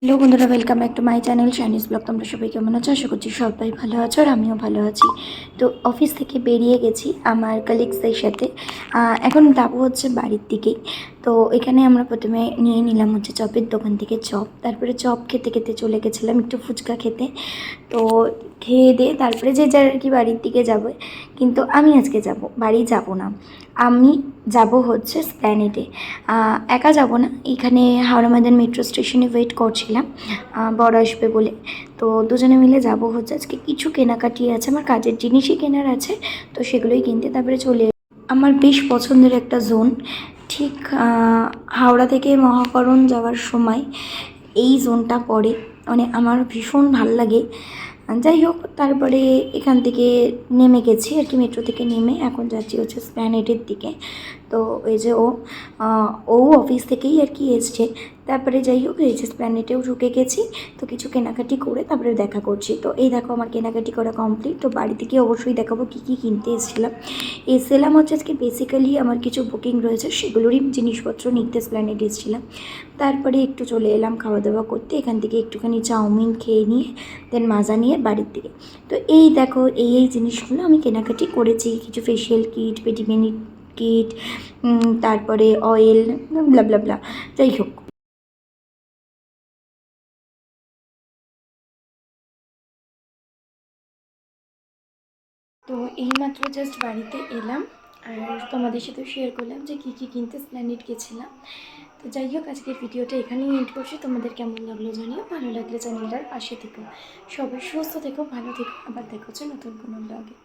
Hello বন্ধুরা, welcome back to my channel Chinese blog. তোমরা সবাই কেমন আছো? আশা করছি সবাই ভালো আছো আর আমিও ভালো আছি। তো অফিস থেকে বেরিয়ে গেছি আমার কালিগসদের সাথে। এখন যাবো হচ্ছে বাড়ির দিকেই। তো এখানে আমরা প্রথমে নিয়ে নিলাম হচ্ছে চপের দোকান থেকে চপ, তারপরে চপ খেতে খেতে চলে গেছিলাম একটু ফুচকা খেতে। তো খেয়ে দিয়ে তারপরে যে যার আর কি বাড়ির দিকে যাবে, কিন্তু আমি আজকে বাড়ি যাব না, আমি যাব হচ্ছে স্প্ল্যানেডে। একা যাব না, এখানে হাওড়া ময়দান মেট্রো স্টেশনে ওয়েট করছিলাম বড় আসবে বলে। তো দুজনে মিলে যাব হচ্ছে, আজকে কিছু কেনাকাটি আছে, আমার কাজের জিনিসই কেনার আছে, তো সেগুলোই কিনতে তারপরে চলে। আমার বেশ পছন্দের একটা জোন, ঠিক হাওড়া থেকে মহাকরণ যাওয়ার সময় এই জোনটা পড়ে, মানে আমার ভীষণ ভাল লাগে। যাই হোক, তারপরে এখান থেকে নেমে গেছি আর কি, মেট্রো থেকে নেমে এখন যাচ্ছি হচ্ছে স্প্ল্যানেডের দিকে। তো এই যে ও অফিস থেকেই আর কি এসছে। তারপরে যাই হোক, এই যে স্প্ল্যানেডেও ঢুকে গেছি। তো কিছু কেনাকাটি করে তারপরে দেখা করছি। তো এই দেখো আমার কেনাকাটি করা কমপ্লিট। তো বাড়িতে গিয়ে অবশ্যই দেখাবো কী কী কিনতে এসেছিলাম হচ্ছে আজকে বেসিক্যালি আমার কিছু বুকিং রয়েছে, সেগুলোরই জিনিসপত্র নিতে স্প্ল্যানেডে এসেছিলাম। তারপরে একটু চলে এলাম খাওয়া দাওয়া করতে, এখান থেকে একটুখানি চাউমিন খেয়ে নিয়ে দেন মাজা নিয়ে বাড়ির দিকে। তো এই দেখো এই জিনিসগুলো আমি কেনাকাটি করেছি, কিছু ফেশিয়াল কিট, পেটিমেনি কিট, তারপরে অয়েল, ব্লা ব্লা ব্লা। যাই হোক, তো এইমাত্র জাস্ট বাড়িতে এলাম আর তোমাদের সাথেও শেয়ার করলাম যে কী কী কিনতে স্প্ল্যানেড গেছিলাম। তো যাই হোক, আজকের ভিডিওটা এখানেই এন্ড করছি। তোমাদের কেমন লাগলো জানিও, ভালো লাগলে চ্যানেলটার পাশে থেকো। সবাই সুস্থ থেকো, ভালো থেকো, আবার দেখা হচ্ছে নতুন কোনো ব্লগে।